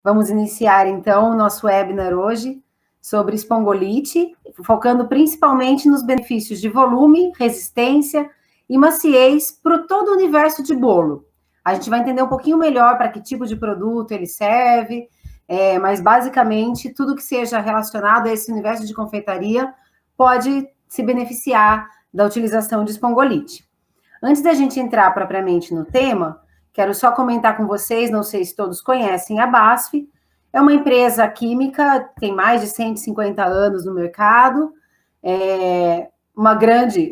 Vamos iniciar, então, o nosso webinar hoje sobre espongolite, focando principalmente nos benefícios de volume, resistência e maciez para todo o universo de bolo. A gente vai entender um pouquinho melhor para que tipo de produto ele serve, mas basicamente tudo que seja relacionado a esse universo de confeitaria pode se beneficiar da utilização de espongolite. Antes da gente entrar propriamente no tema, quero só comentar com vocês, não sei se todos conhecem a BASF, é uma empresa química, tem mais de 150 anos no mercado, é uma grande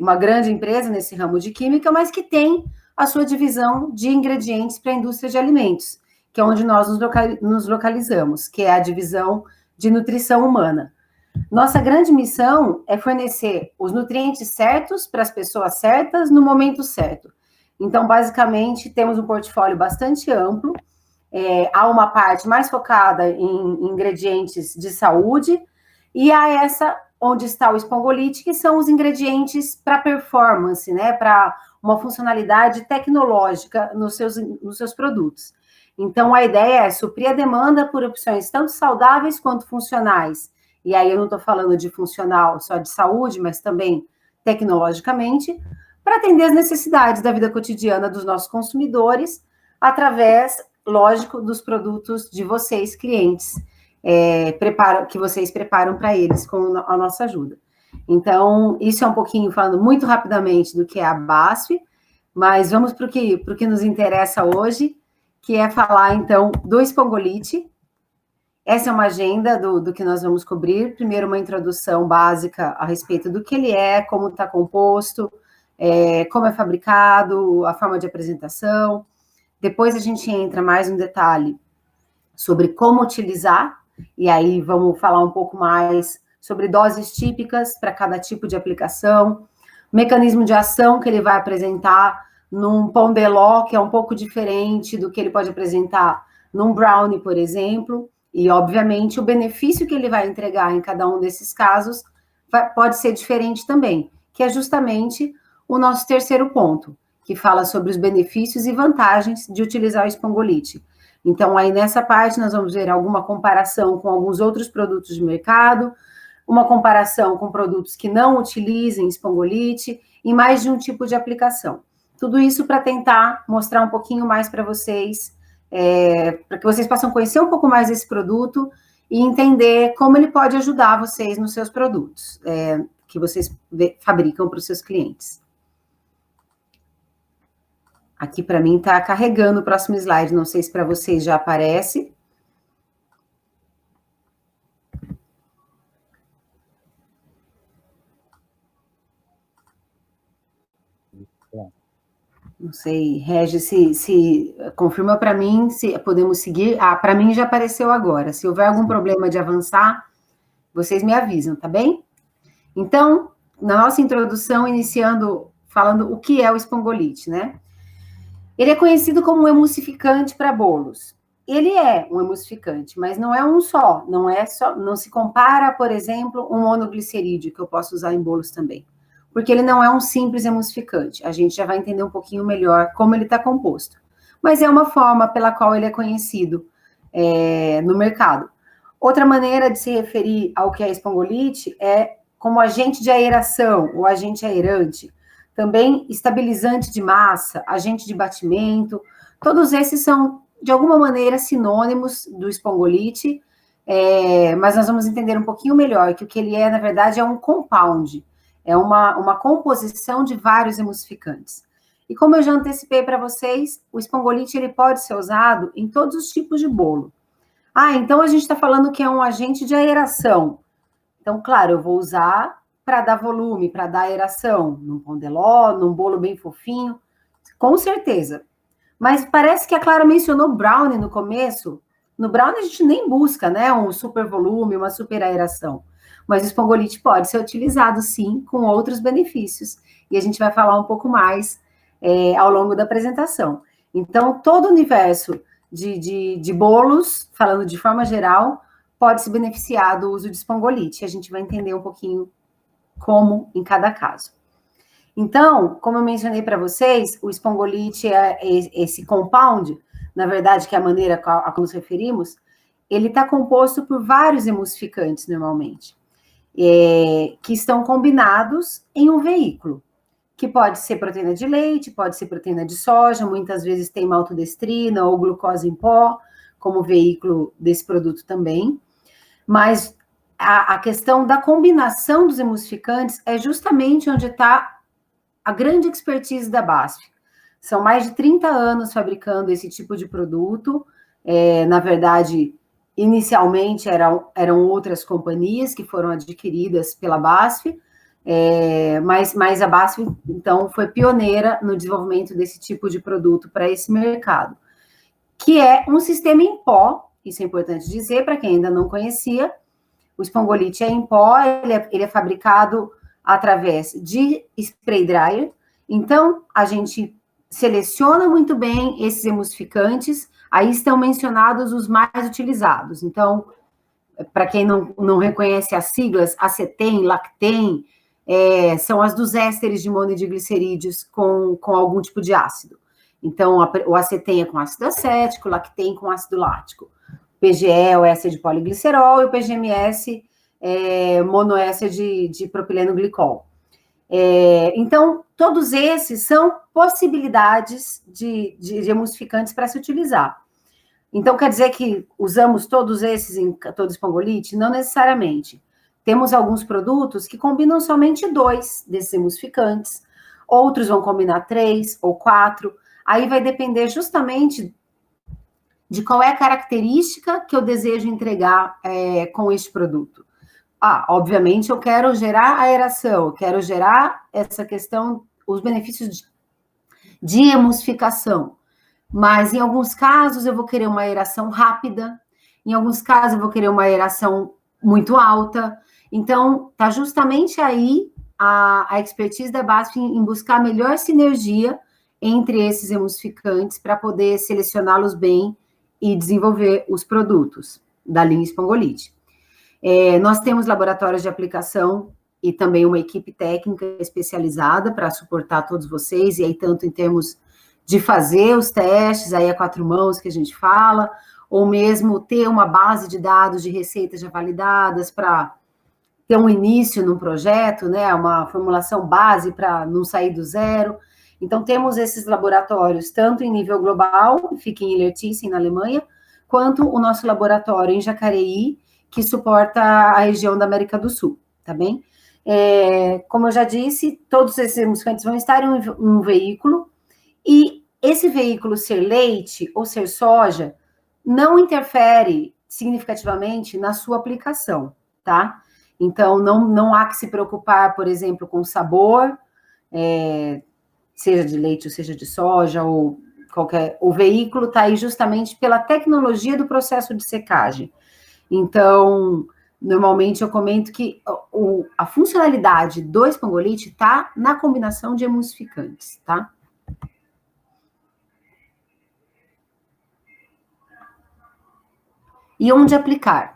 empresa nesse ramo de química, mas que tem a sua divisão de ingredientes para a indústria de alimentos, que é onde nós nos localizamos, que é a divisão de nutrição humana. Nossa grande missão é fornecer os nutrientes certos para as pessoas certas no momento certo. Então, basicamente, temos um portfólio bastante amplo. Há uma parte mais focada em ingredientes de saúde e há essa onde está o espongolite, que são os ingredientes para performance, né, para uma funcionalidade tecnológica nos seus produtos. Então, a ideia é suprir a demanda por opções tanto saudáveis quanto funcionais. E aí eu não estou falando de funcional só de saúde, mas também tecnologicamente, para atender as necessidades da vida cotidiana dos nossos consumidores, através, lógico, dos produtos de vocês, clientes, que vocês preparam para eles com a nossa ajuda. Então, isso é um pouquinho, falando muito rapidamente do que é a BASF, mas vamos para o que nos interessa hoje, que é falar, então, do espongolite. Essa é uma agenda do que nós vamos cobrir. Primeiro, uma introdução básica a respeito do que ele é, como está composto, como é fabricado, a forma de apresentação. Depois a gente entra mais em detalhe sobre como utilizar, e aí vamos falar um pouco mais sobre doses típicas para cada tipo de aplicação, mecanismo de ação que ele vai apresentar num pão de ló, que é um pouco diferente do que ele pode apresentar num brownie, por exemplo, e, obviamente, o benefício que ele vai entregar em cada um desses casos pode ser diferente também, que é justamente o nosso terceiro ponto, que fala sobre os benefícios e vantagens de utilizar o espongolite. Então, aí nessa parte, nós vamos ver alguma comparação com alguns outros produtos de mercado, uma comparação com produtos que não utilizem espongolite e mais de um tipo de aplicação. Tudo isso para tentar mostrar um pouquinho mais para vocês, para que vocês possam conhecer um pouco mais desse produto e entender como ele pode ajudar vocês nos seus produtos, que vocês fabricam para os seus clientes. Aqui, para mim, está carregando o próximo slide, não sei se para vocês já aparece. Não sei, Regis, se confirma para mim, se podemos seguir. Para mim já apareceu agora. Se houver algum problema de avançar, vocês me avisam, tá bem? Então, na nossa introdução, iniciando, falando o que é o espongolite, né? Ele é conhecido como um emulsificante para bolos. Ele é um emulsificante, mas não é um só. Não se compara, por exemplo, um monoglicerídeo, que eu posso usar em bolos também. Porque ele não é um simples emulsificante. A gente já vai entender um pouquinho melhor como ele está composto. Mas é uma forma pela qual ele é conhecido no mercado. Outra maneira de se referir ao que é espongolite é como agente de aeração, ou agente aerante. Também estabilizante de massa, agente de batimento. Todos esses são, de alguma maneira, sinônimos do espongolite, mas nós vamos entender um pouquinho melhor que o que ele é, na verdade, é um compound. É uma composição de vários emulsificantes. E como eu já antecipei para vocês, o espongolite ele pode ser usado em todos os tipos de bolo. Então a gente está falando que é um agente de aeração. Então, claro, eu vou usar para dar volume, para dar aeração, num pão de ló, num bolo bem fofinho, com certeza. Mas parece que a Clara mencionou brownie no começo. No brownie a gente nem busca, né, um super volume, uma super aeração. Mas o espongolite pode ser utilizado, sim, com outros benefícios. E a gente vai falar um pouco mais ao longo da apresentação. Então, todo o universo de bolos, falando de forma geral, pode se beneficiar do uso de espongolite. A gente vai entender um pouquinho como em cada caso. Então, como eu mencionei para vocês, o espongolite é esse compound, na verdade, que é a maneira a qual nos referimos, ele está composto por vários emulsificantes, normalmente, que estão combinados em um veículo, que pode ser proteína de leite, pode ser proteína de soja, muitas vezes tem maltodestrina ou glucose em pó, como veículo desse produto também. Mas a questão da combinação dos emulsificantes é justamente onde está a grande expertise da BASF. São mais de 30 anos fabricando esse tipo de produto. Na verdade, inicialmente eram outras companhias que foram adquiridas pela BASF, mas a BASF, então, foi pioneira no desenvolvimento desse tipo de produto para esse mercado, que é um sistema em pó. Isso é importante dizer, para quem ainda não conhecia. O espongolite é em pó, ele é fabricado através de spray dryer. Então, a gente seleciona muito bem esses emulsificantes, aí estão mencionados os mais utilizados. Então, para quem não reconhece as siglas, acetem, lactem, são as dos ésteres de monodiglicerides com algum tipo de ácido. Então, o acetem é com ácido acético, o lactem com ácido lático. PGE é o éster de poliglicerol e o PGMS é monoéster de propileno glicol. Então, todos esses são possibilidades de emulsificantes para se utilizar. Então, quer dizer que usamos todos esses em todo espongolite? Não necessariamente. Temos alguns produtos que combinam somente 2 desses emulsificantes, outros vão combinar 3 ou 4, aí vai depender justamente de qual é a característica que eu desejo entregar com este produto. Obviamente, eu quero gerar aeração, eu quero gerar essa questão, os benefícios de emulsificação. Mas, em alguns casos, eu vou querer uma aeração rápida, em alguns casos, eu vou querer uma aeração muito alta. Então, está justamente aí a expertise da BASF em buscar a melhor sinergia entre esses emulsificantes para poder selecioná-los bem e desenvolver os produtos da linha espongolite. Nós temos laboratórios de aplicação e também uma equipe técnica especializada para suportar todos vocês, e aí tanto em termos de fazer os testes, aí a 4 mãos que a gente fala, ou mesmo ter uma base de dados de receitas já validadas para ter um início num projeto, né, uma formulação base para não sair do zero. Então, temos esses laboratórios, tanto em nível global, que fica em Illertissen, na Alemanha, quanto o nosso laboratório em Jacareí, que suporta a região da América do Sul, tá bem? Como eu já disse, todos esses emulsificantes vão estar em um veículo, e esse veículo ser leite ou ser soja não interfere significativamente na sua aplicação, tá? Então, não há que se preocupar, por exemplo, com sabor, seja de leite ou seja de soja, ou qualquer... O veículo está aí justamente pela tecnologia do processo de secagem. Então, normalmente eu comento que a funcionalidade do espongolite está na combinação de emulsificantes, tá? E onde aplicar?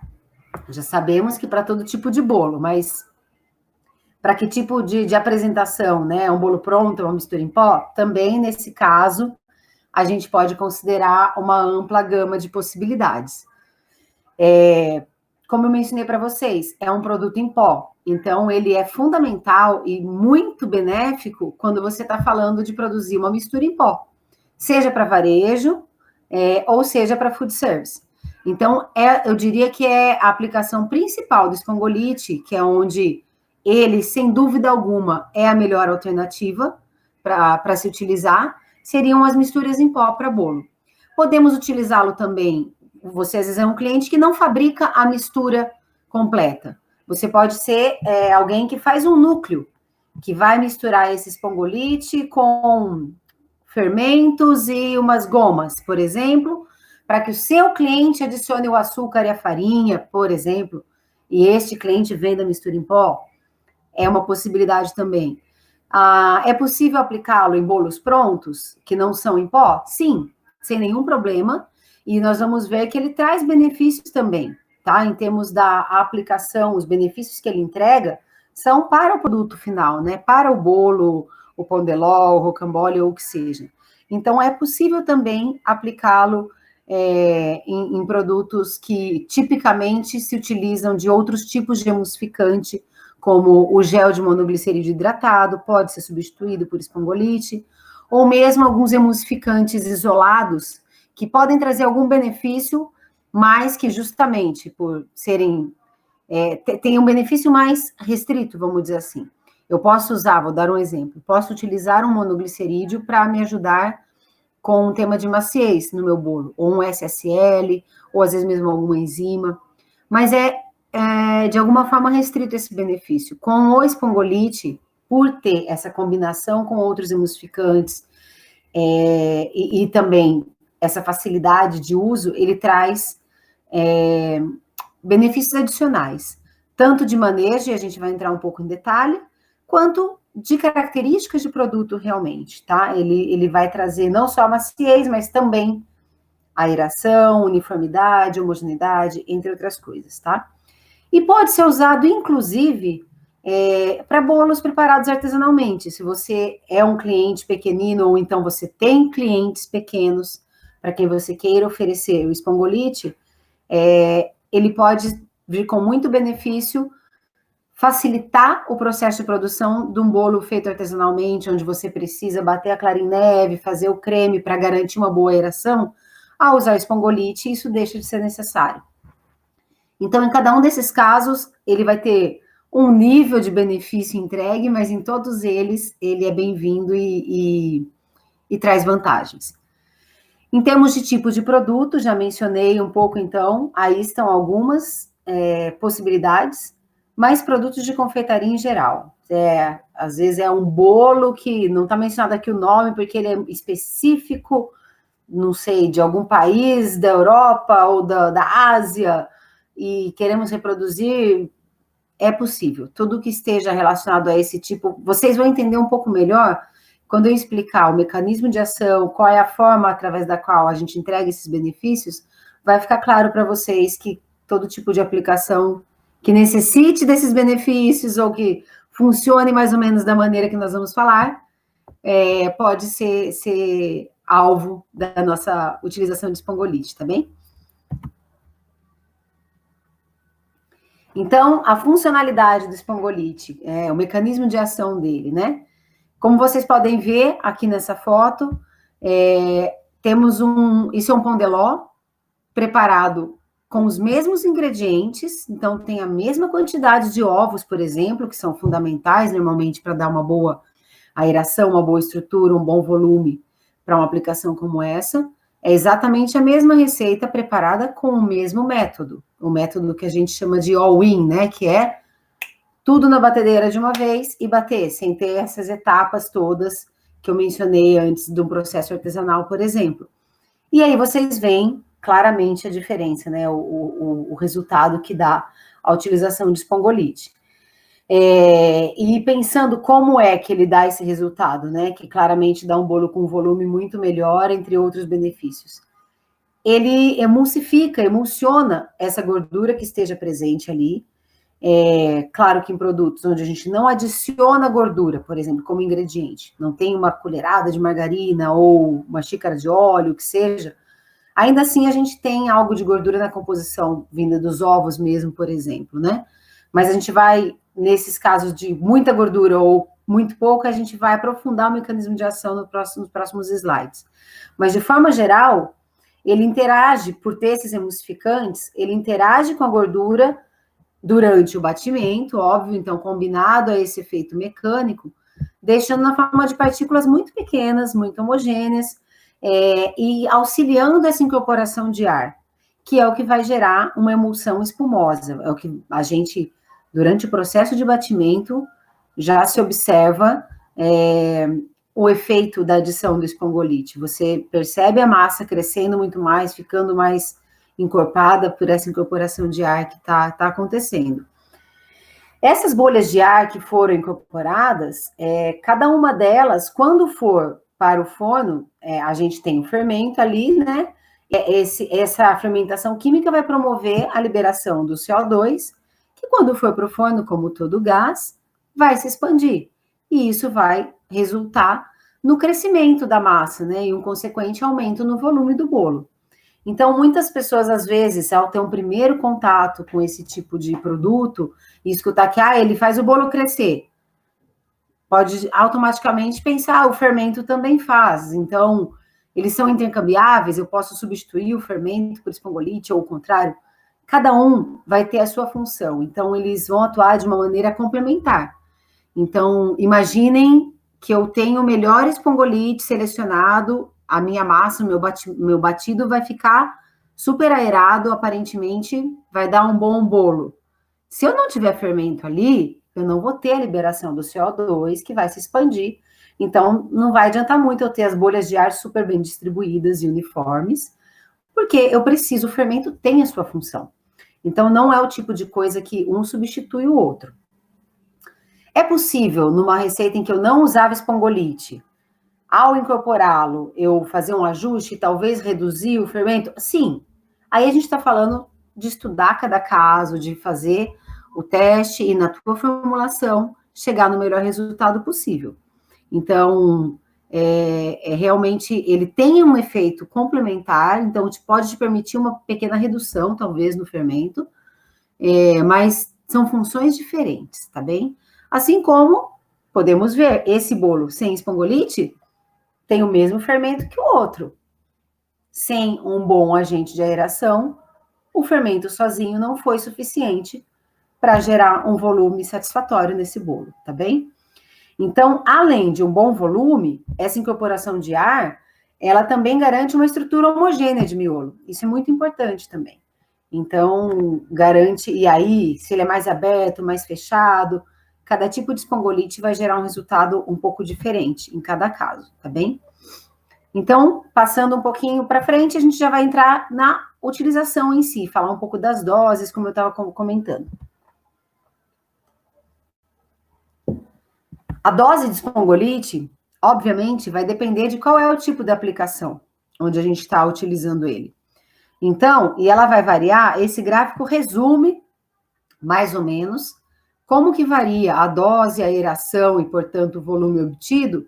Já sabemos que para todo tipo de bolo, mas para que tipo de apresentação, né? Um bolo pronto, uma mistura em pó? Também, nesse caso, a gente pode considerar uma ampla gama de possibilidades. Como eu mencionei para vocês, é um produto em pó, então ele é fundamental e muito benéfico quando você está falando de produzir uma mistura em pó, seja para varejo, ou seja para food service. Então, eu diria que é a aplicação principal do espongolite, que é onde ele, sem dúvida alguma, é a melhor alternativa para se utilizar, seriam as misturas em pó para bolo. Podemos utilizá-lo também, você às vezes é um cliente que não fabrica a mistura completa. Você pode ser alguém que faz um núcleo, que vai misturar esse espongolite com fermentos e umas gomas, por exemplo, para que o seu cliente adicione o açúcar e a farinha, por exemplo, e este cliente venda a mistura em pó. É uma possibilidade também. É possível aplicá-lo em bolos prontos, que não são em pó? Sim, sem nenhum problema. E nós vamos ver que ele traz benefícios também, tá? Em termos da aplicação, os benefícios que ele entrega são para o produto final, né? Para o bolo, o pão de ló, o rocambole ou o que seja. Então, é possível também aplicá-lo em produtos que tipicamente se utilizam de outros tipos de emulsificante, como o gel de monoglicerídeo hidratado, pode ser substituído por espongolite, ou mesmo alguns emulsificantes isolados, que podem trazer algum benefício, mas que justamente por serem, tem um benefício mais restrito, vamos dizer assim. Eu posso usar, vou dar um exemplo, posso utilizar um monoglicerídeo para me ajudar com um tema de maciez no meu bolo, ou um SSL, ou às vezes mesmo alguma enzima, mas de alguma forma restrito esse benefício. Com o espongolite, por ter essa combinação com outros emulsificantes, e também essa facilidade de uso, ele traz benefícios adicionais, tanto de manejo, e a gente vai entrar um pouco em detalhe, quanto de características de produto realmente, tá? Ele vai trazer não só a maciez, mas também aeração, uniformidade, homogeneidade, entre outras coisas, tá? E pode ser usado, inclusive, para bolos preparados artesanalmente. Se você é um cliente pequenino, ou então você tem clientes pequenos, para quem você queira oferecer o espongolite, ele pode vir com muito benefício, facilitar o processo de produção de um bolo feito artesanalmente, onde você precisa bater a clara em neve, fazer o creme para garantir uma boa aeração. Ao usar o espongolite, isso deixa de ser necessário. Então, em cada um desses casos, ele vai ter um nível de benefício entregue, mas em todos eles, ele é bem-vindo e traz vantagens. Em termos de tipo de produto, já mencionei um pouco, então, aí estão algumas possibilidades, mas produtos de confeitaria em geral. Às vezes é um bolo que não está mencionado aqui o nome, porque ele é específico, não sei, de algum país da Europa ou da Ásia, e queremos reproduzir, é possível. Tudo que esteja relacionado a esse tipo, vocês vão entender um pouco melhor quando eu explicar o mecanismo de ação, qual é a forma através da qual a gente entrega esses benefícios, vai ficar claro para vocês que todo tipo de aplicação que necessite desses benefícios ou que funcione mais ou menos da maneira que nós vamos falar, pode ser alvo da nossa utilização de espongolite, tá bem? Então, a funcionalidade do espongolite, o mecanismo de ação dele, né? Como vocês podem ver aqui nessa foto, temos isso é um pão de ló preparado com os mesmos ingredientes, então tem a mesma quantidade de ovos, por exemplo, que são fundamentais normalmente para dar uma boa aeração, uma boa estrutura, um bom volume para uma aplicação como essa. É exatamente a mesma receita preparada com o mesmo método, o método que a gente chama de all-in, né, que é tudo na batedeira de uma vez e bater, sem ter essas etapas todas que eu mencionei antes de um processo artesanal, por exemplo. E aí vocês veem claramente a diferença, né, o resultado que dá a utilização de espongolite. E pensando como é que ele dá esse resultado, né, que claramente dá um bolo com um volume muito melhor, entre outros benefícios. Ele emulsifica, emulsiona essa gordura que esteja presente ali. Claro que em produtos onde a gente não adiciona gordura, por exemplo, como ingrediente, não tem uma colherada de margarina ou uma xícara de óleo, o que seja, ainda assim a gente tem algo de gordura na composição, vinda dos ovos mesmo, por exemplo, né? Mas a gente vai, nesses casos de muita gordura ou muito pouca, a gente vai aprofundar o mecanismo de ação nos próximos slides. Mas, de forma geral, ele interage, por ter esses emulsificantes, ele interage com a gordura durante o batimento, óbvio, então, combinado a esse efeito mecânico, deixando na forma de partículas muito pequenas, muito homogêneas, e auxiliando essa incorporação de ar, que é o que vai gerar uma emulsão espumosa. É o que a gente, durante o processo de batimento, já se observa o efeito da adição do espongolite. Você percebe a massa crescendo muito mais, ficando mais encorpada por essa incorporação de ar que está acontecendo. Essas bolhas de ar que foram incorporadas, cada uma delas, quando for para o forno, a gente tem um fermento ali, né? Essa fermentação química vai promover a liberação do CO2, que quando for para o forno, como todo gás, vai se expandir. E isso vai resultar no crescimento da massa, né? E um consequente aumento no volume do bolo. Então, muitas pessoas, às vezes, ao ter um primeiro contato com esse tipo de produto, e escutar que, ele faz o bolo crescer, pode automaticamente pensar, o fermento também faz. Então, eles são intercambiáveis, eu posso substituir o fermento por espongolite, ou o contrário. Cada um vai ter a sua função. Então, eles vão atuar de uma maneira complementar. Então, imaginem que eu tenho o melhor espongolite selecionado, a minha massa, meu batido vai ficar super aerado, aparentemente vai dar um bom bolo. Se eu não tiver fermento ali, eu não vou ter a liberação do CO2 que vai se expandir. Então, não vai adiantar muito eu ter as bolhas de ar super bem distribuídas e uniformes, porque eu preciso, o fermento tem a sua função. Então, não é o tipo de coisa que um substitui o outro. É possível, numa receita em que eu não usava espongolite, ao incorporá-lo, eu fazer um ajuste e talvez reduzir o fermento? Sim. Aí a gente está falando de estudar cada caso, de fazer o teste e, na tua formulação, chegar no melhor resultado possível. Então, realmente, ele tem um efeito complementar, então pode te permitir uma pequena redução, talvez, no fermento, mas são funções diferentes, tá bem? Assim como podemos ver, esse bolo sem espongolite tem o mesmo fermento que o outro. Sem um bom agente de aeração, o fermento sozinho não foi suficiente para gerar um volume satisfatório nesse bolo, tá bem? Então, além de um bom volume, essa incorporação de ar, ela também garante uma estrutura homogênea de miolo. Isso é muito importante também. Então, garante, e aí, se ele é mais aberto, mais fechado, cada tipo de espongolite vai gerar um resultado um pouco diferente em cada caso, tá bem? Então, passando um pouquinho para frente, a gente já vai entrar na utilização em si, falar um pouco das doses, como eu estava comentando. A dose de espongolite, obviamente, vai depender de qual é o tipo de aplicação, onde a gente está utilizando ele. Então, e ela vai variar, esse gráfico resume, mais ou menos, como que varia a dose, a aeração e, portanto, o volume obtido,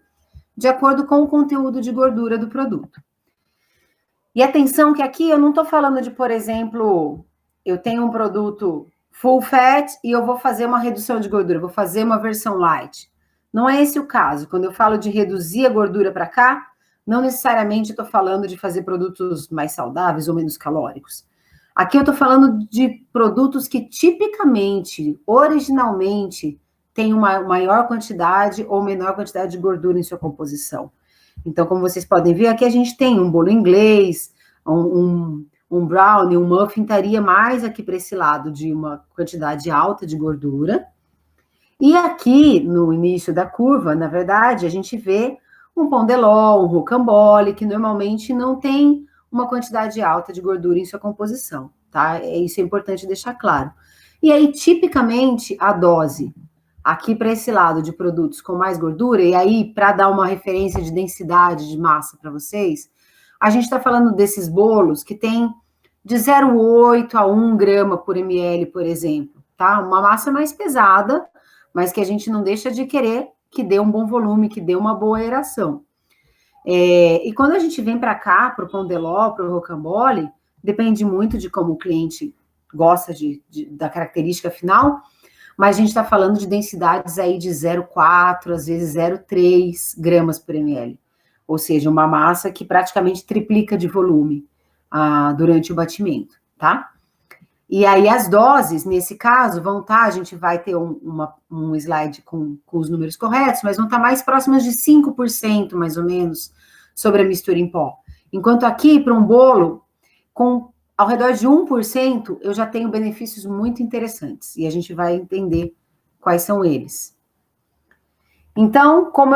de acordo com o conteúdo de gordura do produto. E atenção que aqui eu não estou falando de, por exemplo, eu tenho um produto full fat e eu vou fazer uma redução de gordura, vou fazer uma versão light. Não é esse o caso. Quando eu falo de reduzir a gordura para cá, não necessariamente estou falando de fazer produtos mais saudáveis ou menos calóricos. Aqui eu estou falando de produtos que tipicamente, originalmente, têm uma maior quantidade ou menor quantidade de gordura em sua composição. Então, como vocês podem ver, aqui a gente tem um bolo inglês, um brownie, um muffin, estaria mais aqui para esse lado de uma quantidade alta de gordura. E aqui, no início da curva, na verdade, a gente vê um pão de ló, um rocambole, que normalmente não tem uma quantidade alta de gordura em sua composição, tá? Isso é importante deixar claro. E aí, tipicamente, a dose aqui para esse lado de produtos com mais gordura, e aí, para dar uma referência de densidade de massa para vocês, a gente está falando desses bolos que tem de 0,8 a 1 grama por ml, por exemplo, tá? Uma massa mais pesada, mas que a gente não deixa de querer que dê um bom volume, que dê uma boa aeração. E quando a gente vem para cá, para o pão de ló, para o rocambole, depende muito de como o cliente gosta da característica final, mas a gente está falando de densidades aí de 0,4, às vezes 0,3 gramas por ml. Ou seja, uma massa que praticamente triplica de volume durante o batimento, tá? E aí as doses, nesse caso, vão estar, a gente vai ter um slide com os números corretos, mas vão estar mais próximas de 5%, mais ou menos, sobre a mistura em pó. Enquanto aqui, para um bolo, com ao redor de 1%, eu já tenho benefícios muito interessantes, e a gente vai entender quais são eles. Então, como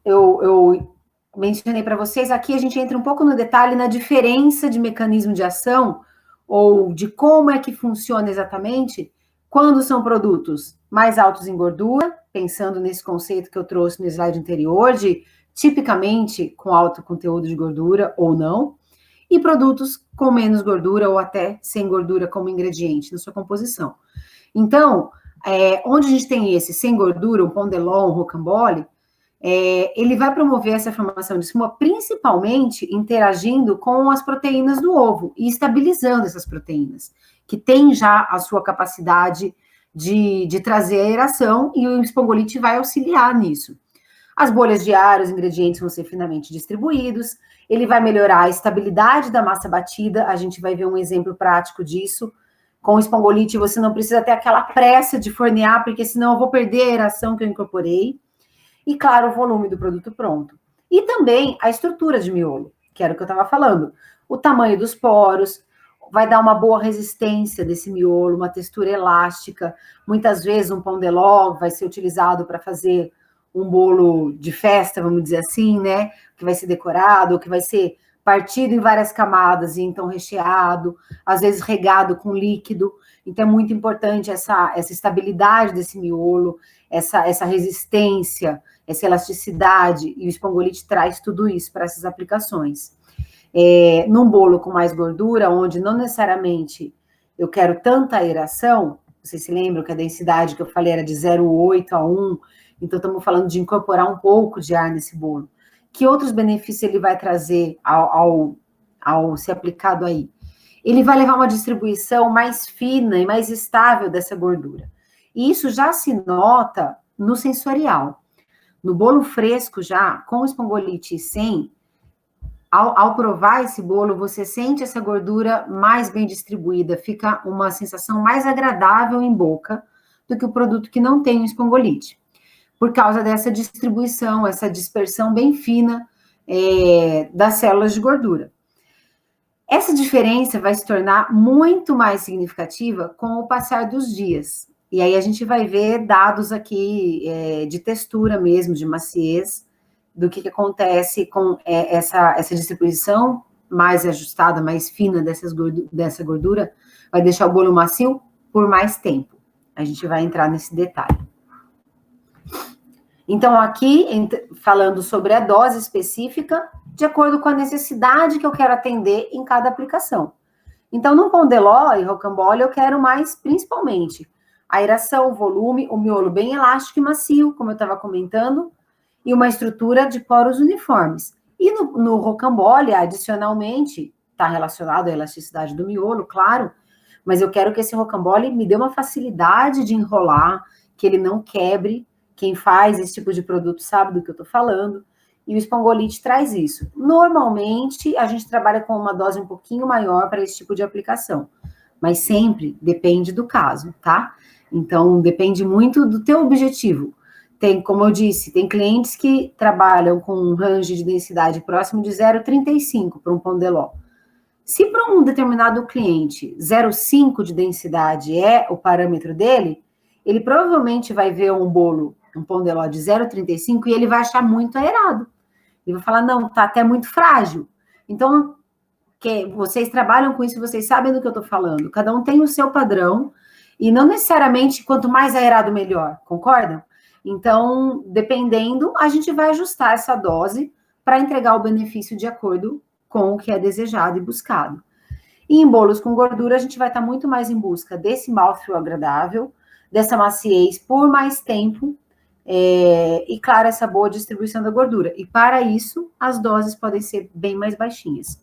eu mencionei para vocês, aqui a gente entra um pouco no detalhe na diferença de mecanismo de ação, ou de como é que funciona exatamente, quando são produtos mais altos em gordura, pensando nesse conceito que eu trouxe no slide anterior, de tipicamente com alto conteúdo de gordura ou não, e produtos com menos gordura ou até sem gordura como ingrediente na sua composição. Então, onde a gente tem esse sem gordura, um pão de ló, um rocambole, ele vai promover essa formação de espuma principalmente interagindo com as proteínas do ovo e estabilizando essas proteínas, que têm já a sua capacidade de trazer a aeração, e o espongolite vai auxiliar nisso. As bolhas de ar, os ingredientes vão ser finamente distribuídos, ele vai melhorar a estabilidade da massa batida, a gente vai ver um exemplo prático disso. Com o espongolite, você não precisa ter aquela pressa de fornear, porque senão eu vou perder a aeração que eu incorporei. E, claro, o volume do produto pronto. E também a estrutura de miolo, que era o que eu estava falando. O tamanho dos poros, vai dar uma boa resistência desse miolo, uma textura elástica. Muitas vezes um pão de ló vai ser utilizado para fazer um bolo de festa, vamos dizer assim, né? Que vai ser decorado, que vai ser partido em várias camadas e então recheado, às vezes regado com líquido. Então é muito importante essa estabilidade desse miolo, essa resistência, essa elasticidade, e o espongolite traz tudo isso para essas aplicações. Num bolo com mais gordura, onde não necessariamente eu quero tanta aeração, vocês se lembram que a densidade que eu falei era de 0,8 a 1, então estamos falando de incorporar um pouco de ar nesse bolo. Que outros benefícios ele vai trazer ao ser aplicado aí? Ele vai levar uma distribuição mais fina e mais estável dessa gordura. E isso já se nota no sensorial. No bolo fresco já, com espongolite e sem, ao provar esse bolo, você sente essa gordura mais bem distribuída, fica uma sensação mais agradável em boca do que o produto que não tem o espongolite, por causa dessa distribuição, essa dispersão bem fina das células de gordura. Essa diferença vai se tornar muito mais significativa com o passar dos dias. E aí a gente vai ver dados aqui de textura mesmo, de maciez, do que acontece com essa distribuição mais ajustada, mais fina dessa gordura, vai deixar o bolo macio por mais tempo. A gente vai entrar nesse detalhe. Então, aqui, falando sobre a dose específica, de acordo com a necessidade que eu quero atender em cada aplicação. Então, no pão de ló e rocambole, eu quero mais, principalmente, a aeração, o volume, o miolo bem elástico e macio, como eu estava comentando, e uma estrutura de poros uniformes. E no rocambole, adicionalmente, está relacionado à elasticidade do miolo, claro, mas eu quero que esse rocambole me dê uma facilidade de enrolar, que ele não quebre. Quem faz esse tipo de produto sabe do que eu estou falando, e o espongolite traz isso. Normalmente, a gente trabalha com uma dose um pouquinho maior para esse tipo de aplicação, mas sempre depende do caso, tá? Então, depende muito do teu objetivo. Tem, como eu disse, tem clientes que trabalham com um range de densidade próximo de 0,35 para um pão de ló. Se para um determinado cliente 0,5 de densidade é o parâmetro dele, ele provavelmente vai ver um bolo, um pão de ló de 0,35 e ele vai achar muito aerado. Ele vai falar, não, tá até muito frágil. Então, vocês trabalham com isso, vocês sabem do que eu estou falando. Cada um tem o seu padrão e não necessariamente quanto mais aerado, melhor. Concordam? Então, dependendo, a gente vai ajustar essa dose para entregar o benefício de acordo com o que é desejado e buscado. E em bolos com gordura, a gente vai estar muito mais em busca desse mouthfeel agradável, dessa maciez por mais tempo, e, claro, essa boa distribuição da gordura. E, para isso, as doses podem ser bem mais baixinhas.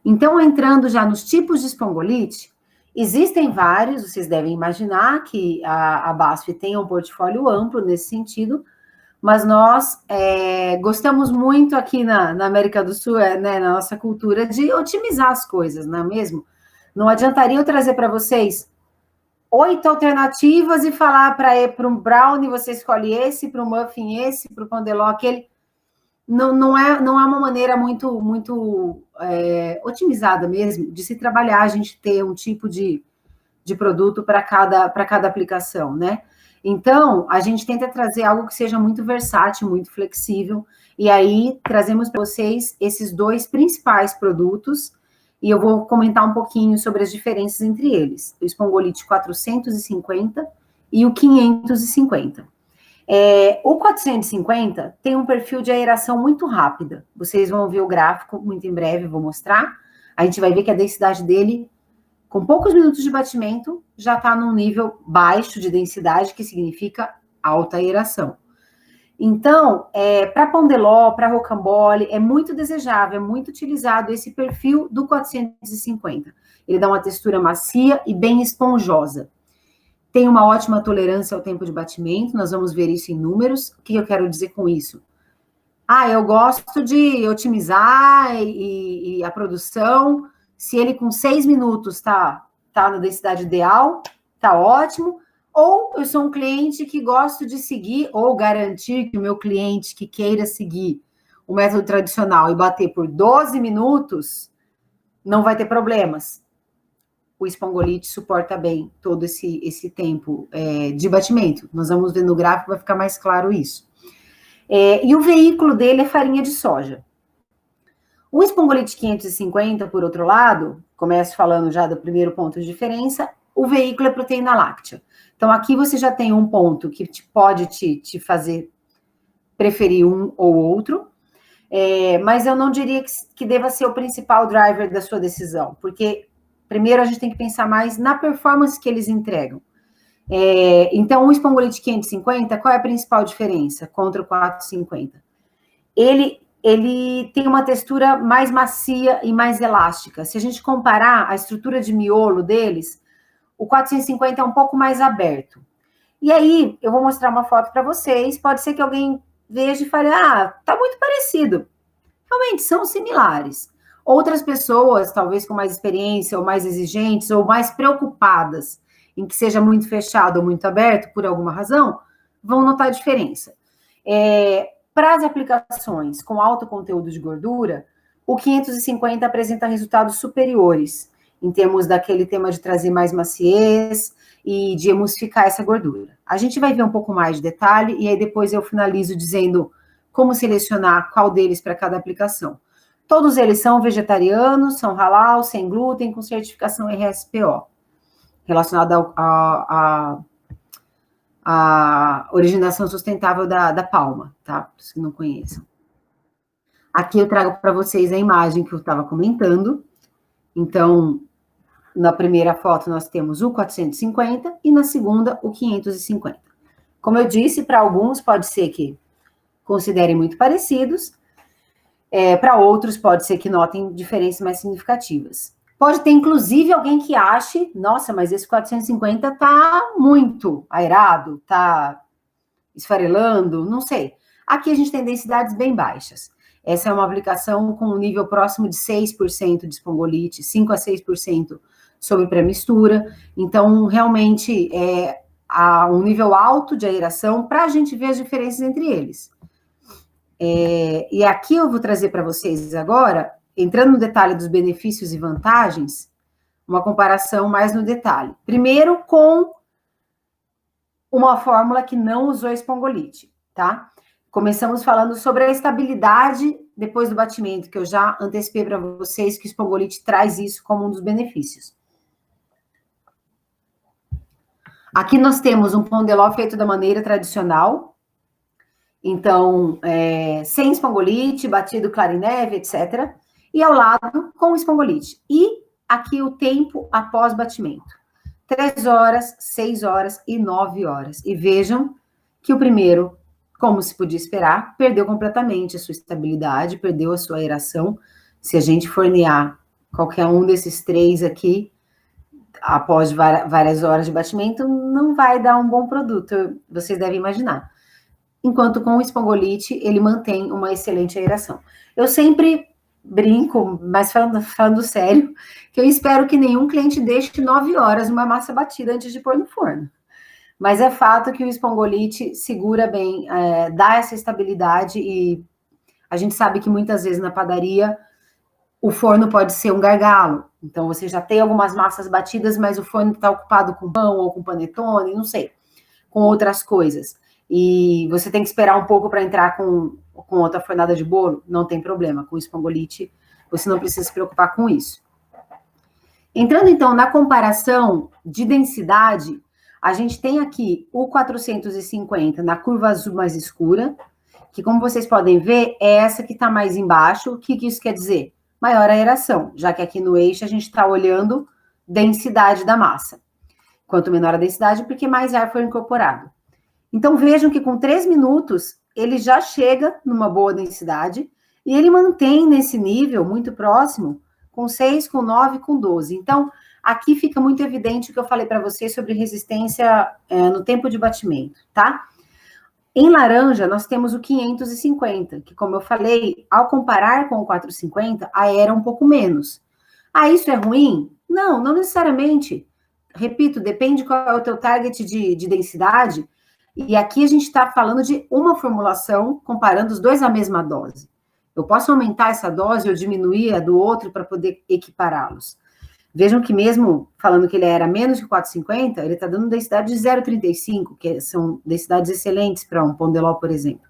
Então, entrando já nos tipos de espongolite, existem vários, vocês devem imaginar que a BASF tem um portfólio amplo nesse sentido, mas nós gostamos muito aqui na América do Sul, né, na nossa cultura, de otimizar as coisas, não é mesmo? Não adiantaria eu trazer para vocês 8 alternativas e falar para um brownie você escolhe esse, para um muffin esse, para o pão de ló aquele. Não é uma maneira muito otimizada mesmo de se trabalhar, a gente ter um tipo de produto para cada aplicação, né? Então, a gente tenta trazer algo que seja muito versátil, muito flexível, e aí trazemos para vocês esses dois principais produtos, e eu vou comentar um pouquinho sobre as diferenças entre eles. O espongolite 450 e o 550. O 450 tem um perfil de aeração muito rápida. Vocês vão ver o gráfico muito em breve, vou mostrar. A gente vai ver que a densidade dele, com poucos minutos de batimento, já está num nível baixo de densidade, que significa alta aeração. Então, para pão de ló, para rocambole, é muito desejável, é muito utilizado esse perfil do 450. Ele dá uma textura macia e bem esponjosa. Tem uma ótima tolerância ao tempo de batimento, nós vamos ver isso em números. O que eu quero dizer com isso? Eu gosto de otimizar e a produção. Se ele com 6 minutos tá na densidade ideal, tá ótimo. Ou eu sou um cliente que gosto de seguir, ou garantir que o meu cliente que queira seguir o método tradicional e bater por 12 minutos, não vai ter problemas. O espongolite suporta bem todo esse tempo de batimento. Nós vamos ver no gráfico, vai ficar mais claro isso. E o veículo dele é farinha de soja. O espongolite 550, por outro lado, começo falando já do primeiro ponto de diferença, o veículo é proteína láctea. Então, aqui você já tem um ponto que pode te fazer preferir um ou outro, mas eu não diria que deva ser o principal driver da sua decisão, porque primeiro a gente tem que pensar mais na performance que eles entregam. Então, o espongolite 550, qual é a principal diferença contra o 450? Ele tem uma textura mais macia e mais elástica. Se a gente comparar a estrutura de miolo deles, o 450 é um pouco mais aberto. E aí, eu vou mostrar uma foto para vocês. Pode ser que alguém veja e fale, tá muito parecido. Realmente, são similares. Outras pessoas, talvez com mais experiência, ou mais exigentes, ou mais preocupadas em que seja muito fechado ou muito aberto, por alguma razão, vão notar a diferença. Para as aplicações com alto conteúdo de gordura, o 550 apresenta resultados superiores, em termos daquele tema de trazer mais maciez e de emulsificar essa gordura. A gente vai ver um pouco mais de detalhe, e aí depois eu finalizo dizendo como selecionar qual deles para cada aplicação. Todos eles são vegetarianos, são halal, sem glúten, com certificação RSPO, relacionada à originação sustentável da palma, tá? Para os que não conheçam. Aqui eu trago para vocês a imagem que eu estava comentando. Então, na primeira foto nós temos o 450 e na segunda o 550. Como eu disse, para alguns pode ser que considerem muito parecidos, para outros pode ser que notem diferenças mais significativas. Pode ter, inclusive, alguém que ache, nossa, mas esse 450 está muito aerado, está esfarelando, não sei. Aqui a gente tem densidades bem baixas. Essa é uma aplicação com um nível próximo de 6% de espongolite, 5 a 6% sobre pré-mistura. Então, realmente, há um nível alto de aeração para a gente ver as diferenças entre eles. E aqui eu vou trazer para vocês agora, entrando no detalhe dos benefícios e vantagens, uma comparação mais no detalhe. Primeiro, com uma fórmula que não usou espongolite, tá? Começamos falando sobre a estabilidade depois do batimento, que eu já antecipei para vocês que o espongolite traz isso como um dos benefícios. Aqui nós temos um pão de ló feito da maneira tradicional, então, sem espongolite, batido clara em neve, etc., e ao lado com o espongolite. E aqui o tempo após batimento. 3 horas, 6 horas e 9 horas. E vejam que o primeiro, como se podia esperar, perdeu completamente a sua estabilidade, perdeu a sua aeração. Se a gente fornear qualquer um desses 3 aqui, após várias horas de batimento, não vai dar um bom produto, vocês devem imaginar. Enquanto com o espongolite, ele mantém uma excelente aeração. Eu sempre brinco, mas falando sério, que eu espero que nenhum cliente deixe 9 horas uma massa batida antes de pôr no forno. Mas é fato que o espongolite segura bem, dá essa estabilidade, e a gente sabe que muitas vezes na padaria o forno pode ser um gargalo. Então você já tem algumas massas batidas, mas o forno está ocupado com pão ou com panetone, não sei, com outras coisas. E você tem que esperar um pouco para entrar com outra fornada de bolo, não tem problema. Com o espongolite, você não precisa se preocupar com isso. Entrando, então, na comparação de densidade, a gente tem aqui o 450 na curva azul mais escura, que, como vocês podem ver, é essa que está mais embaixo. O que isso quer dizer? Maior aeração, já que aqui no eixo a gente está olhando densidade da massa. Quanto menor a densidade, porque mais ar foi incorporado. Então, vejam que com 3 minutos, ele já chega numa boa densidade e ele mantém nesse nível muito próximo, com 6, com 9, com 12. Então, aqui fica muito evidente o que eu falei para vocês sobre resistência no tempo de batimento, tá? Em laranja, nós temos o 550, que, como eu falei, ao comparar com o 450, era um pouco menos. Isso é ruim? Não, não necessariamente. Repito, depende qual é o teu target de densidade. E aqui a gente está falando de uma formulação, comparando os dois à mesma dose. Eu posso aumentar essa dose ou diminuir a do outro para poder equipará-los. Vejam que mesmo falando que ele era menos que 4,50, ele está dando densidade de 0,35, que são densidades excelentes para um Pondeló, por exemplo.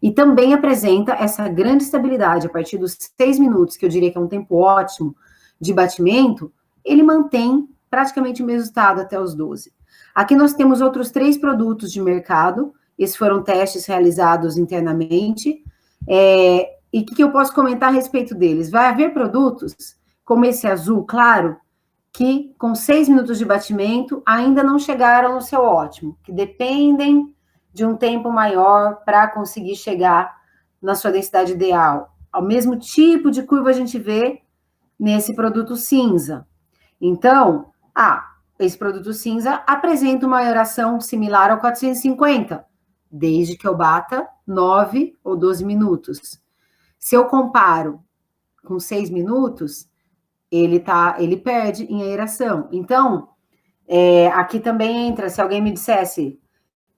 E também apresenta essa grande estabilidade a partir dos 6 minutos, que eu diria que é um tempo ótimo de batimento, ele mantém praticamente o mesmo estado até os 12. Aqui nós temos outros 3 produtos de mercado, esses foram testes realizados internamente, e o que eu posso comentar a respeito deles? Vai haver produtos, como esse azul claro, que com 6 minutos de batimento ainda não chegaram no seu ótimo, que dependem de um tempo maior para conseguir chegar na sua densidade ideal. Ao mesmo tipo de curva a gente vê nesse produto cinza. Então, esse produto cinza apresenta uma aeração similar ao 450, desde que eu bata 9 ou 12 minutos. Se eu comparo com 6 minutos, ele perde em aeração. Então, aqui também entra, se alguém me dissesse,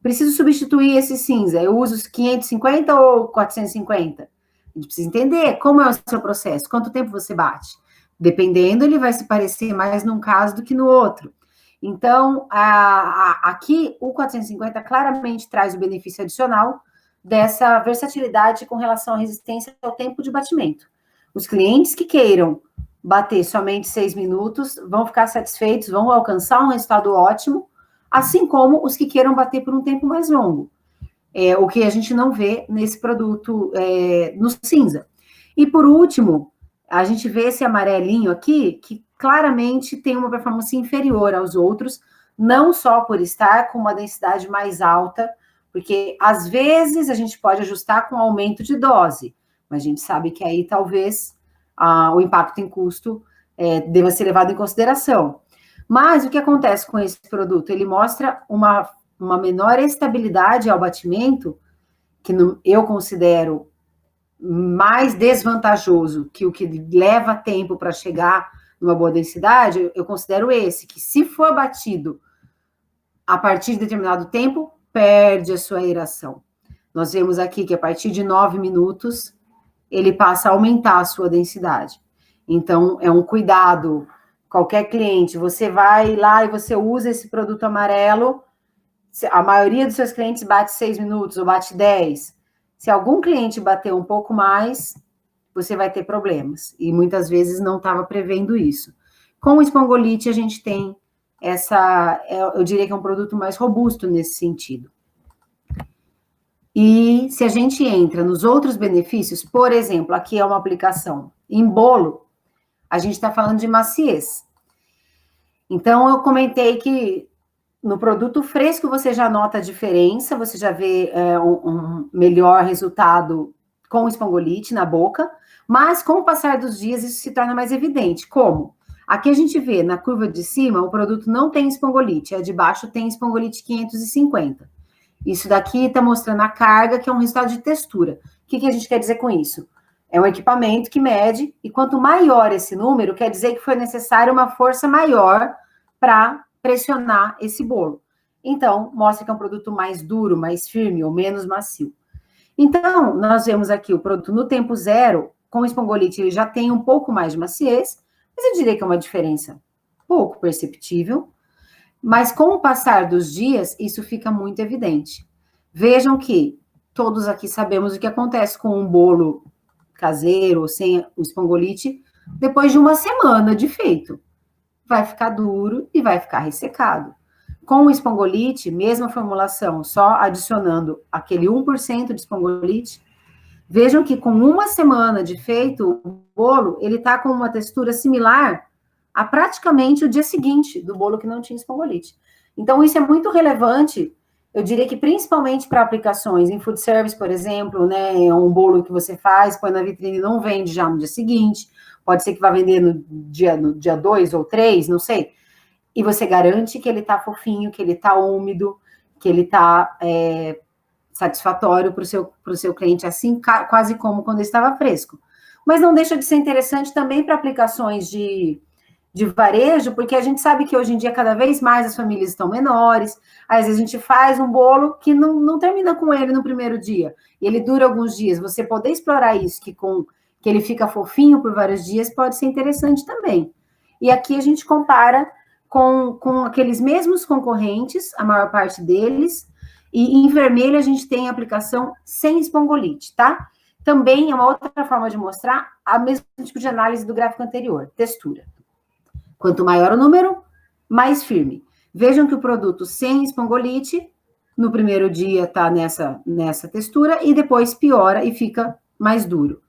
preciso substituir esse cinza, eu uso os 550 ou 450? A gente precisa entender como é o seu processo, quanto tempo você bate. Dependendo, ele vai se parecer mais num caso do que no outro. Então, aqui, o 450 claramente traz o benefício adicional dessa versatilidade com relação à resistência ao tempo de batimento. Os clientes que queiram bater somente 6 minutos vão ficar satisfeitos, vão alcançar um resultado ótimo, assim como os que queiram bater por um tempo mais longo. O que a gente não vê nesse produto no cinza. E, por último, a gente vê esse amarelinho aqui, que claramente tem uma performance inferior aos outros, não só por estar com uma densidade mais alta, porque às vezes a gente pode ajustar com aumento de dose, mas a gente sabe que aí talvez o impacto em custo deva ser levado em consideração. Mas o que acontece com esse produto? Ele mostra uma menor estabilidade ao batimento, que eu considero mais desvantajoso que o que leva tempo para chegar numa boa densidade, eu considero esse, que se for batido a partir de determinado tempo, perde a sua aeração. Nós vemos aqui que a partir de 9 minutos, ele passa a aumentar a sua densidade. Então, é um cuidado. Qualquer cliente, você vai lá e você usa esse produto amarelo, a maioria dos seus clientes bate 6 minutos ou bate 10. Se algum cliente bater um pouco mais, você vai ter problemas. E muitas vezes não estava prevendo isso. Com o espongolite, a gente tem eu diria que é um produto mais robusto nesse sentido. E se a gente entra nos outros benefícios, por exemplo, aqui é uma aplicação em bolo, a gente está falando de maciez. Então, eu comentei que no produto fresco você já nota a diferença, você já vê um melhor resultado com o espongolite na boca, mas com o passar dos dias isso se torna mais evidente. Como? Aqui a gente vê na curva de cima o produto não tem espongolite, a de baixo tem espongolite 550. Isso daqui está mostrando a carga, que é um resultado de textura. O que a gente quer dizer com isso? É um equipamento que mede, e quanto maior esse número, quer dizer que foi necessária uma força maior para pressionar esse bolo. Então, mostra que é um produto mais duro, mais firme ou menos macio. Então, nós vemos aqui o produto no tempo zero, com o espongolite, ele já tem um pouco mais de maciez, mas eu diria que é uma diferença pouco perceptível. Mas com o passar dos dias, isso fica muito evidente. Vejam que todos aqui sabemos o que acontece com um bolo caseiro ou sem o espongolite depois de uma semana de feito. Vai ficar duro e vai ficar ressecado. Com o espongolite, mesma formulação, só adicionando aquele 1% de espongolite, vejam que com uma semana de feito, o bolo, ele está com uma textura similar a praticamente o dia seguinte do bolo que não tinha espongolite. Então, isso é muito relevante eu diria que principalmente para aplicações em food service, por exemplo, né, é um bolo que você faz, põe na vitrine e não vende já no dia seguinte, pode ser que vá vender no dia 2 ou 3, não sei, e você garante que ele está fofinho, que ele está úmido, que ele está satisfatório para o seu cliente, assim, quase como quando ele estava fresco. Mas não deixa de ser interessante também para aplicações de varejo, porque a gente sabe que hoje em dia cada vez mais as famílias estão menores, às vezes a gente faz um bolo que não termina com ele no primeiro dia, e ele dura alguns dias, você poder explorar isso, que ele fica fofinho por vários dias, pode ser interessante também. E aqui a gente compara com aqueles mesmos concorrentes, a maior parte deles, e em vermelho a gente tem a aplicação sem espongolite, tá? Também é uma outra forma de mostrar a mesmo tipo de análise do gráfico anterior, textura. Quanto maior o número, mais firme. Vejam que o produto sem espongolite, no primeiro dia está nessa textura, e depois piora e fica mais duro.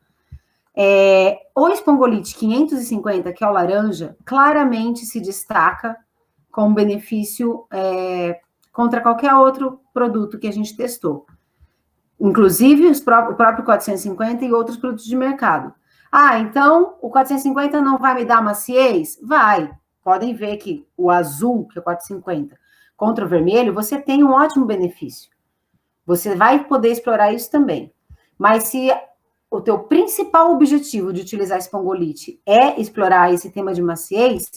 O espongolite 550, que é o laranja, claramente se destaca com benefício contra qualquer outro produto que a gente testou. Inclusive o próprio 450 e outros produtos de mercado. Ah, então o 450 não vai me dar maciez? Vai. Podem ver que o azul, que é o 450, contra o vermelho, você tem um ótimo benefício. Você vai poder explorar isso também. Mas se o teu principal objetivo de utilizar espongolite é explorar esse tema de maciez,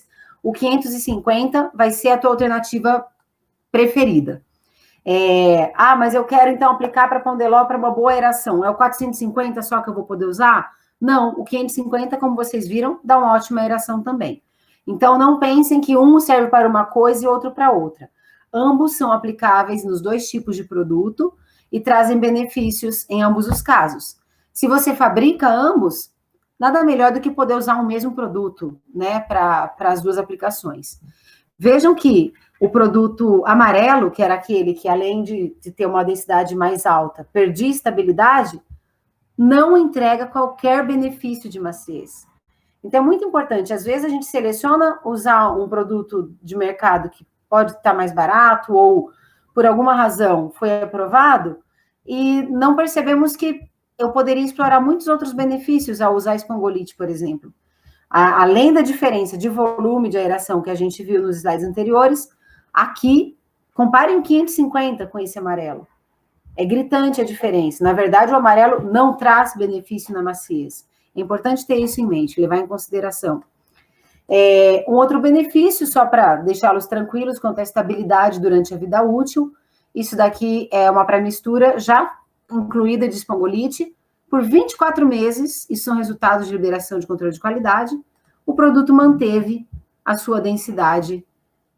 o 550 vai ser a tua alternativa preferida. Mas eu quero então aplicar para Pondeló para uma boa aeração. É o 450 só que eu vou poder usar? Não, o 550, como vocês viram, dá uma ótima aeração também. Então, não pensem que um serve para uma coisa e outro para outra. Ambos são aplicáveis nos dois tipos de produto e trazem benefícios em ambos os casos. Se você fabrica ambos, nada melhor do que poder usar o mesmo produto, né, para as duas aplicações. Vejam que o produto amarelo, que era aquele que, além de ter uma densidade mais alta, perdia estabilidade, não entrega qualquer benefício de maciez. Então, é muito importante. Às vezes, a gente seleciona usar um produto de mercado que pode estar mais barato ou, por alguma razão, foi aprovado e não percebemos que eu poderia explorar muitos outros benefícios ao usar espongolite, por exemplo. Além da diferença de volume de aeração que a gente viu nos slides anteriores, aqui, comparem o 550 com esse amarelo. É gritante a diferença. Na verdade, o amarelo não traz benefício na maciez. É importante ter isso em mente, levar em consideração. Um outro benefício, só para deixá-los tranquilos quanto à estabilidade durante a vida útil, isso daqui é uma pré-mistura já incluída de espongolite, por 24 meses, isso são resultados de liberação de controle de qualidade, o produto manteve a sua densidade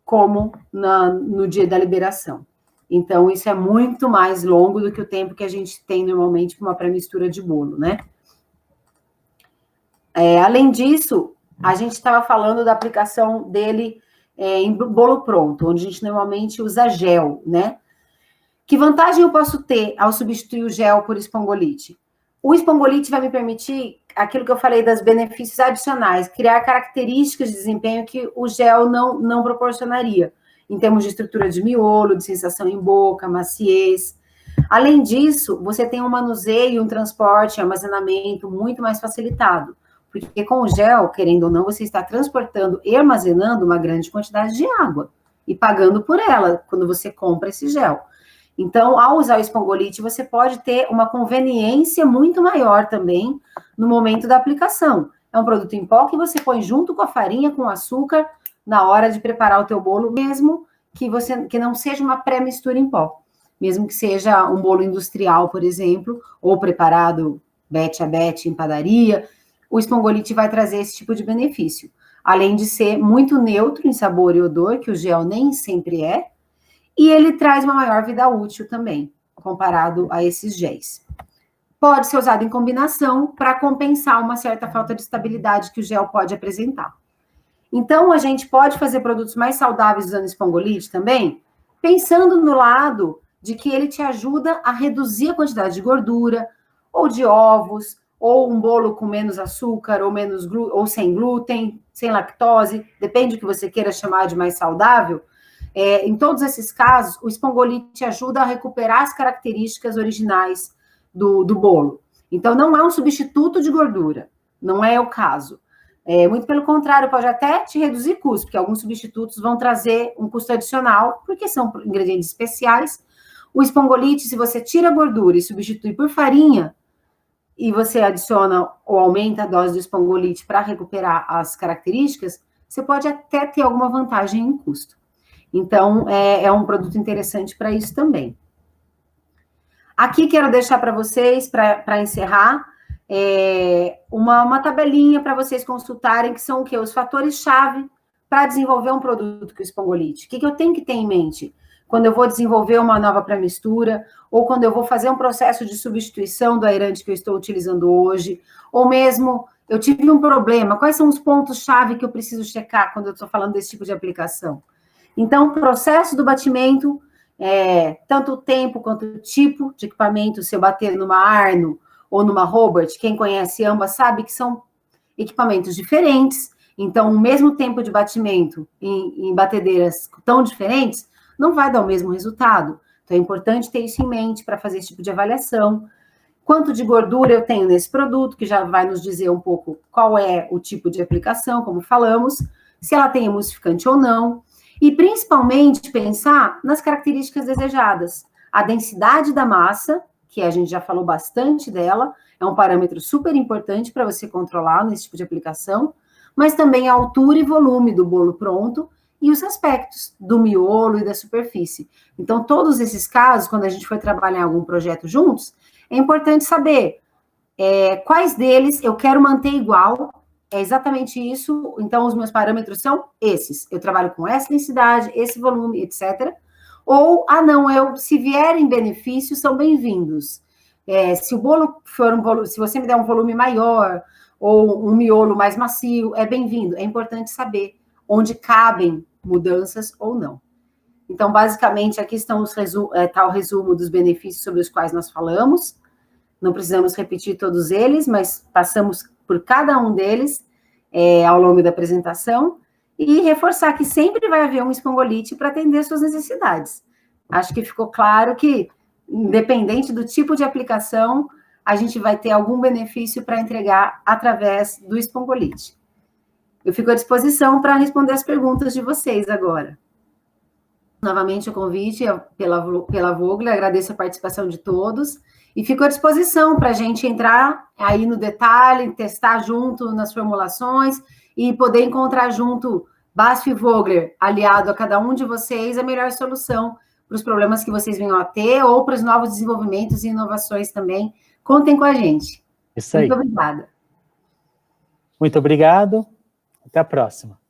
como no dia da liberação. Então, isso é muito mais longo do que o tempo que a gente tem normalmente para uma pré-mistura de bolo, né? Além disso, a gente estava falando da aplicação dele em bolo pronto, onde a gente normalmente usa gel, né? Que vantagem eu posso ter ao substituir o gel por espongolite? O espongolite vai me permitir aquilo que eu falei das benefícios adicionais, criar características de desempenho que o gel não proporcionaria, em termos de estrutura de miolo, de sensação em boca, maciez. Além disso, você tem um manuseio, um transporte, armazenamento muito mais facilitado, porque com o gel, querendo ou não, você está transportando e armazenando uma grande quantidade de água e pagando por ela quando você compra esse gel. Então, ao usar o espongolite, você pode ter uma conveniência muito maior também no momento da aplicação. É um produto em pó que você põe junto com a farinha, com o açúcar, na hora de preparar o teu bolo, mesmo que não seja uma pré-mistura em pó. Mesmo que seja um bolo industrial, por exemplo, ou preparado batch a batch em padaria, o espongolite vai trazer esse tipo de benefício. Além de ser muito neutro em sabor e odor, que o gel nem sempre é, e ele traz uma maior vida útil também, comparado a esses géis. Pode ser usado em combinação para compensar uma certa falta de estabilidade que o gel pode apresentar. Então, a gente pode fazer produtos mais saudáveis usando espongolite também, pensando no lado de que ele te ajuda a reduzir a quantidade de gordura, ou de ovos, ou um bolo com menos açúcar, ou sem glúten, sem lactose, depende do que você queira chamar de mais saudável. Em todos esses casos, o espongolite ajuda a recuperar as características originais do bolo. Então, não é um substituto de gordura, não é o caso. Muito pelo contrário, pode até te reduzir custo, porque alguns substitutos vão trazer um custo adicional, porque são ingredientes especiais. O espongolite, se você tira a gordura e substitui por farinha, e você adiciona ou aumenta a dose do espongolite para recuperar as características, você pode até ter alguma vantagem em custo. Então, é um produto interessante para isso também. Aqui quero deixar para vocês, para encerrar, uma tabelinha para vocês consultarem, que são o quê? Os fatores-chave para desenvolver um produto com espongolite. O que eu tenho que ter em mente quando eu vou desenvolver uma nova pré-mistura, ou quando eu vou fazer um processo de substituição do aerante que eu estou utilizando hoje, ou mesmo eu tive um problema, quais são os pontos-chave que eu preciso checar quando eu estou falando desse tipo de aplicação? Então, o processo do batimento, tanto o tempo quanto o tipo de equipamento, se eu bater numa Arno ou numa Robert, quem conhece ambas sabe que são equipamentos diferentes, então o mesmo tempo de batimento em batedeiras tão diferentes não vai dar o mesmo resultado. Então é importante ter isso em mente para fazer esse tipo de avaliação. Quanto de gordura eu tenho nesse produto, que já vai nos dizer um pouco qual é o tipo de aplicação, como falamos, se ela tem emulsificante ou não, e principalmente pensar nas características desejadas. A densidade da massa, que a gente já falou bastante dela, é um parâmetro super importante para você controlar nesse tipo de aplicação, mas também a altura e volume do bolo pronto e os aspectos do miolo e da superfície. Então, todos esses casos, quando a gente for trabalhar em algum projeto juntos, é importante saber quais deles eu quero manter igual. É exatamente isso. Então, os meus parâmetros são esses. Eu trabalho com essa densidade, esse volume, etc. Ou, não, se vierem benefícios, são bem-vindos. Se o bolo for se você me der um volume maior, ou um miolo mais macio, é bem-vindo. É importante saber onde cabem mudanças ou não. Então, basicamente, aqui estão tá o resumo dos benefícios sobre os quais nós falamos. Não precisamos repetir todos eles, mas passamos por cada um deles ao longo da apresentação, e reforçar que sempre vai haver um espongolite para atender suas necessidades. Acho que ficou claro que, independente do tipo de aplicação, a gente vai ter algum benefício para entregar através do espongolite. Eu fico à disposição para responder as perguntas de vocês agora. Novamente o convite pela Vogler, agradeço a participação de todos, e fico à disposição para a gente entrar aí no detalhe, testar junto nas formulações, e poder encontrar junto BASF e Vogler, aliado a cada um de vocês, a melhor solução para os problemas que vocês venham a ter, ou para os novos desenvolvimentos e inovações também. Contem com a gente. Isso aí. Muito obrigada. Muito obrigado. Até a próxima.